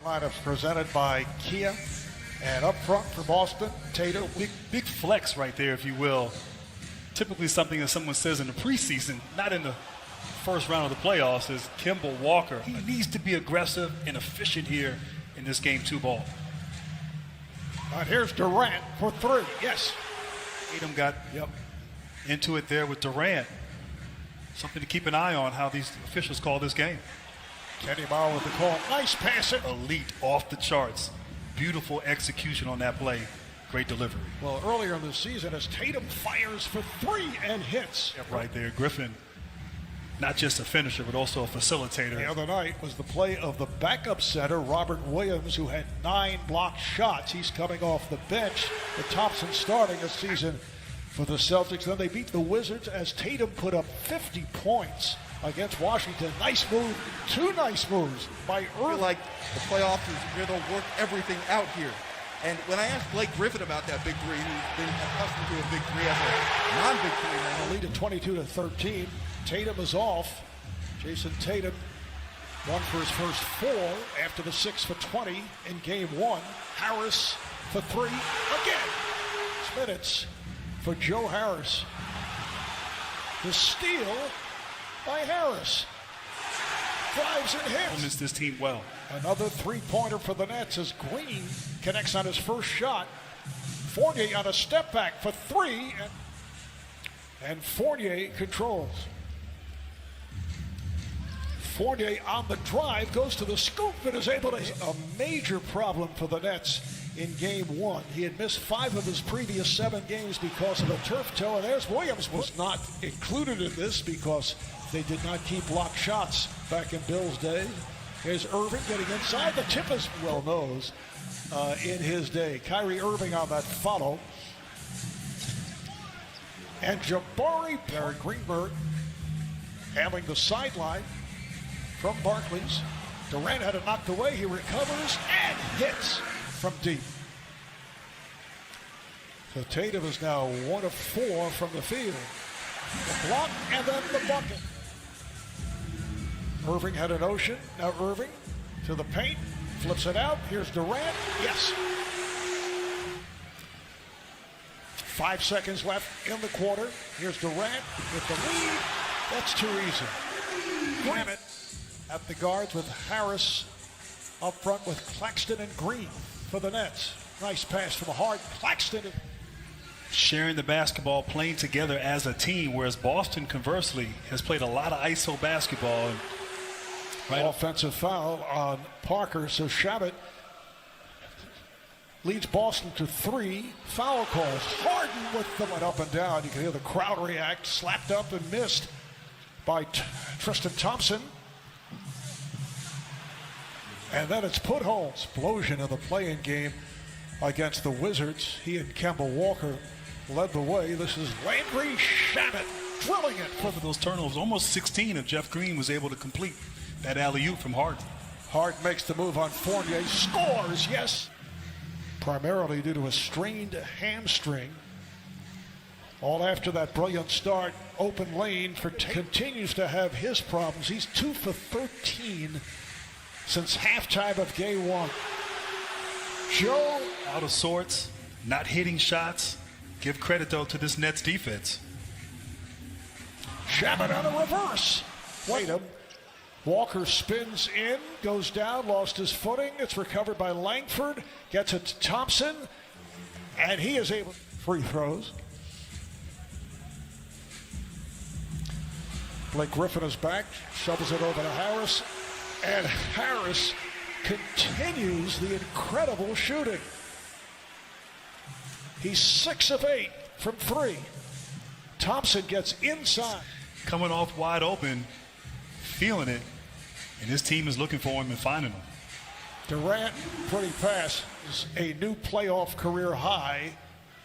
Lineups presented by Kia, and up front for Boston, Tatum. Big flex right there, if you will. Typically something that someone says in the preseason, not in the first round of the playoffs, is Kemba Walker. He needs to be aggressive and efficient here in this Game 2 ball. And here's Durant for three. Yes. Tatum got into it there with Durant. Something to keep an eye on how these officials call this game. Kenny Bauer with the call. Nice passing. Elite, off the charts. Beautiful execution on that play. Great delivery. Well, earlier in the season, as Tatum fires for three and hits. Right there, Griffin. Not just a finisher, but also a facilitator. The other night was the play of the backup center, Robert Williams, who had 9 blocked shots. He's coming off the bench. With Thompson starting this season for the Celtics. Then they beat the Wizards as Tatum put up 50 points against Washington. Nice move. 2 nice moves by Irving. I feel like the playoffs is where they'll work everything out here. And when I asked Blake Griffin about that big three, who's been accustomed to a big three as a non-big three man. The lead at 22-13. Tatum is off. Jason Tatum, 1 for his first 4 after the 6 for 20 in Game 1. Harris for 3 again. It's minutes for Joe Harris. The steal by Harris. Drives and hits. Missed this team well. Another 3-pointer for the Nets as Green connects on his first shot. Fournier on a step back for 3, and Fournier controls. Fournier on the drive goes to the scoop and is able to hit. A major problem for the Nets in Game 1. He had missed 5 of his previous 7 games because of a turf toe, and there's Williams. Was not included in this because they did not keep blocked shots back in Bill's day. Here's Irving getting inside. The tip is well knows in his day. Kyrie Irving on that follow. And Jabari Barrett Greenberg handling the sideline from Barclays. Durant had it knocked away. He recovers and hits from deep. So Tatum is now 1 of 4 from the field. The block and then the bucket. Irving had an ocean. Now Irving to the paint. Flips it out. Here's Durant. Yes. 5 seconds left in the quarter. Here's Durant with the lead. That's too easy. Grab it at the guards with Harris up front with Claxton and Green for the Nets. Nice pass from Hart. Claxton. Sharing the basketball, playing together as a team, whereas Boston, conversely, has played a lot of ISO basketball. And offensive foul on Parker, so Shabbat leads Boston to 3 foul calls. Harden with them went up and down. You can hear the crowd react. Slapped up and missed by Tristan Thompson. And then it's Putholm's explosion in the play-in game against the Wizards. He and Kemba Walker led the way. This is Landry Shamet drilling it for those turnovers. Almost 16 if Jeff Green was able to complete that alley-oop from Harden. Harden makes the move on Fournier. Scores, yes. Primarily due to a strained hamstring. All after that brilliant start, open lane for Tatum. Continues to have his problems. He's 2 for 13 since halftime of Game 1. Joe out of sorts, not hitting shots. Give credit, though, to this Nets defense. Shabbat on a reverse. Tatum. Walker spins in, goes down, lost his footing. It's recovered by Langford. Gets it to Thompson. And he is able. Free throws. Blake Griffin is back. Shovels it over to Harris. And Harris continues the incredible shooting. He's 6 of 8 from 3. Thompson gets inside. Coming off wide open, feeling it, and his team is looking for him and finding him. Durant, pretty pass, is a new playoff career high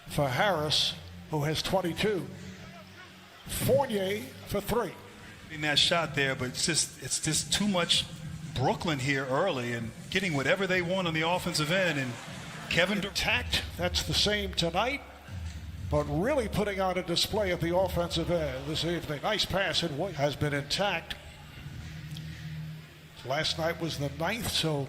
for Harris, who has 22. Fournier for 3. In that shot there, but it's just too much Brooklyn here early and getting whatever they want on the offensive end. And Kevin attacked. That's the same tonight, but really putting on a display at the offensive end this evening. Nice pass and has been intact. Last night was the 9th, so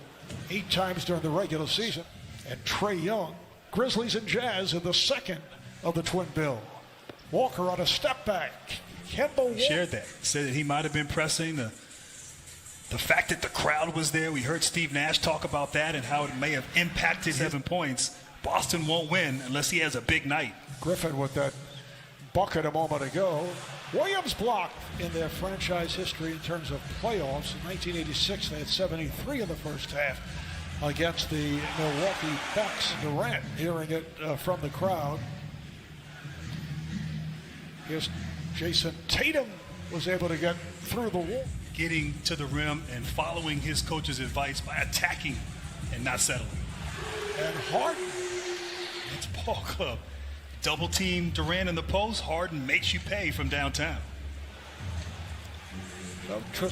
8 times during the regular season. And Trae Young, Grizzlies and Jazz in the second of the twin bill. Walker on a step back. Kemba Walker shared that. Said that he might have been pressing. The fact that the crowd was there, we heard Steve Nash talk about that and how it may have impacted 7 points. Boston won't win unless he has a big night. Griffin with that bucket a moment ago. Williams blocked in their franchise history in terms of playoffs. In 1986, they had 73 in the first half against the Milwaukee Bucks. Durant hearing it from the crowd. Here's Jason Tatum was able to get through the wall. Getting to the rim and following his coach's advice by attacking and not settling. And Harden. It's ball club. Double team Durant in the post. Harden makes you pay from downtown.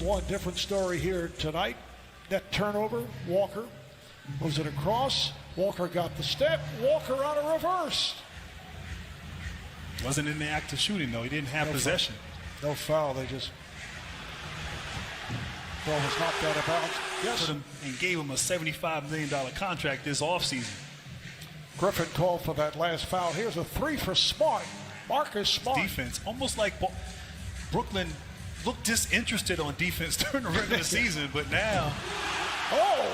One different story here tonight. Net turnover. Walker moves it across. Walker got the step. Walker on a reverse. Wasn't in the act of shooting, though. He didn't have possession. No foul. They just ball was knocked out of bounds. Yes. And gave him a $75 million contract this offseason. Griffin called for that last foul. Here's a 3 for Smart. Marcus Smart. Defense, almost like Brooklyn looked disinterested on defense during the regular season, but now. Oh,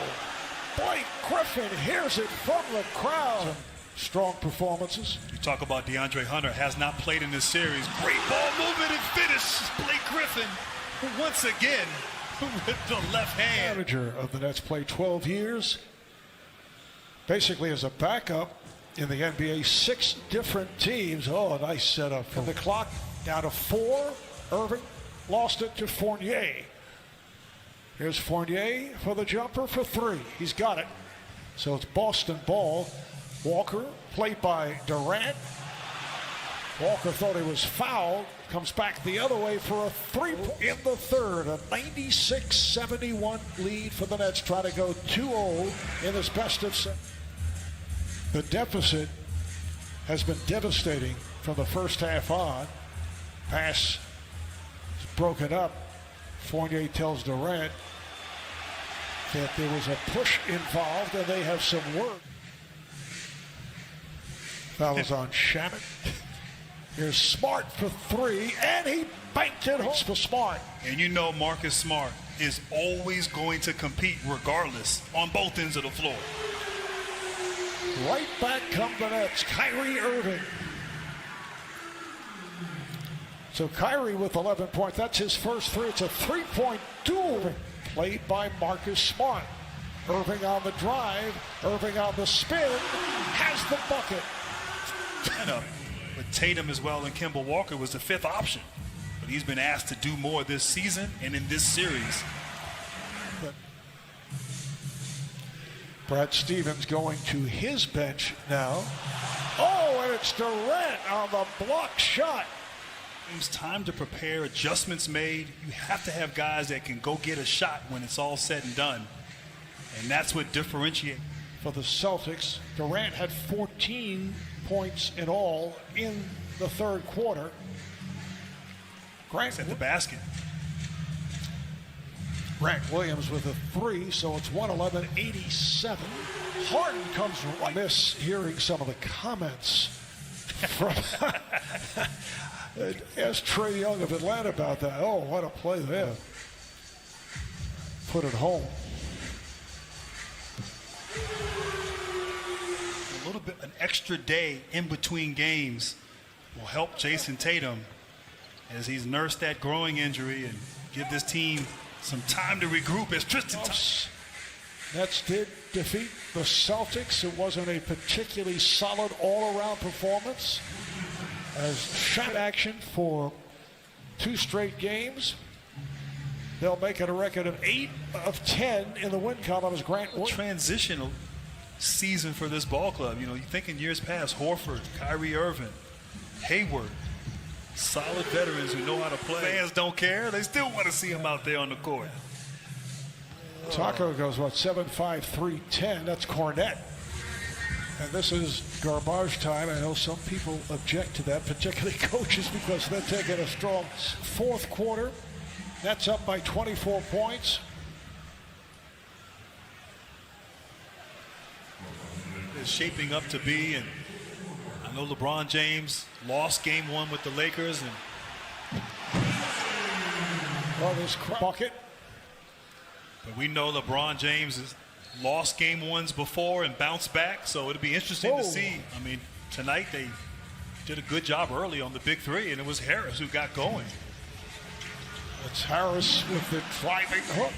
Blake Griffin hears it from the crowd. Strong performances. You talk about DeAndre Hunter, has not played in this series. Great ball movement and finish. Blake Griffin, once again, with the left hand. Manager of the Nets, played 12 years. Basically as a backup in the NBA, 6 different teams. Oh, a nice setup. From the clock down to 4. Irving lost it to Fournier. Here's Fournier for the jumper for 3. He's got it. So it's Boston ball. Walker, played by Durant. Walker thought he was fouled. Comes back the other way for a 3 in the third. A 96-71 lead for the Nets. Trying to go 2-0 in this best of 7. The deficit has been devastating from the first half on. Pass is broken up. Fournier tells Durant that there was a push involved and they have some work. Foul is on Shaman. Here's Smart for 3, and he banked it home for Smart. And you know Marcus Smart is always going to compete regardless on both ends of the floor. Right back come the Nets. Kyrie Irving. So Kyrie with 11 points. That's his first 3. It's a 3-point duel played by Marcus Smart. Irving on the drive. Irving on the spin. Has the bucket. But Tatum as well and Kemba Walker was the 5th option. But he's been asked to do more this season and in this series. Brad Stevens going to his bench now. Oh, and it's Durant on the block shot. It's time to prepare, adjustments made. You have to have guys that can go get a shot when it's all said and done. And that's what differentiates. For the Celtics, Durant had 14 points in all in the third quarter. Grant at the basket. Grant Williams with a 3, so it's 111-87. Harden comes right. Miss hearing some of the comments from ask Trae Young of Atlanta about that. Oh, what a play there. Put it home. A little bit, an extra day in between games will help Jason Tatum as he's nursed that growing injury and give this team some time to regroup. As Tristan Nets did defeat the Celtics. It wasn't a particularly solid all-around performance. As shot action for 2 straight games. They'll make it a record of 8 of 10 in the win column as Grant Williams. Transitional season for this ball club. You know, you think in years past, Horford, Kyrie Irving, Hayward, solid veterans who know how to play. Fans don't care. They still want to see him out there on the court. Taco goes, 7-5-3-10. That's Cornette. And this is garbage time. I know some people object to that, particularly coaches, because they're taking a strong fourth quarter. That's up by 24 points. is shaping up to be. And I know LeBron James lost game 1 with the Lakers, and this bucket. but we know LeBron James has lost game 1s before and bounced back, so it'll be interesting to see. I mean, tonight they did a good job early on the big 3, and it was Harris who got going. It's Harris with the driving hook.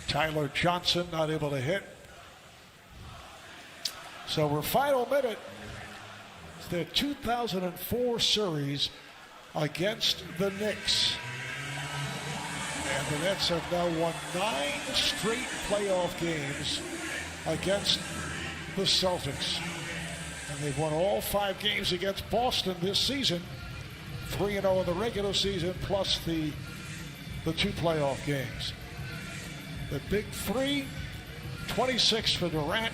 Tyler Johnson not able to hit. So we're final minute. It's their 2004 series against the Knicks. And the Nets have now won 9 straight playoff games against the Celtics. And they've won all 5 games against Boston this season. 3-0 in the regular season, plus the 2 playoff games. The big 3, 26 for Durant,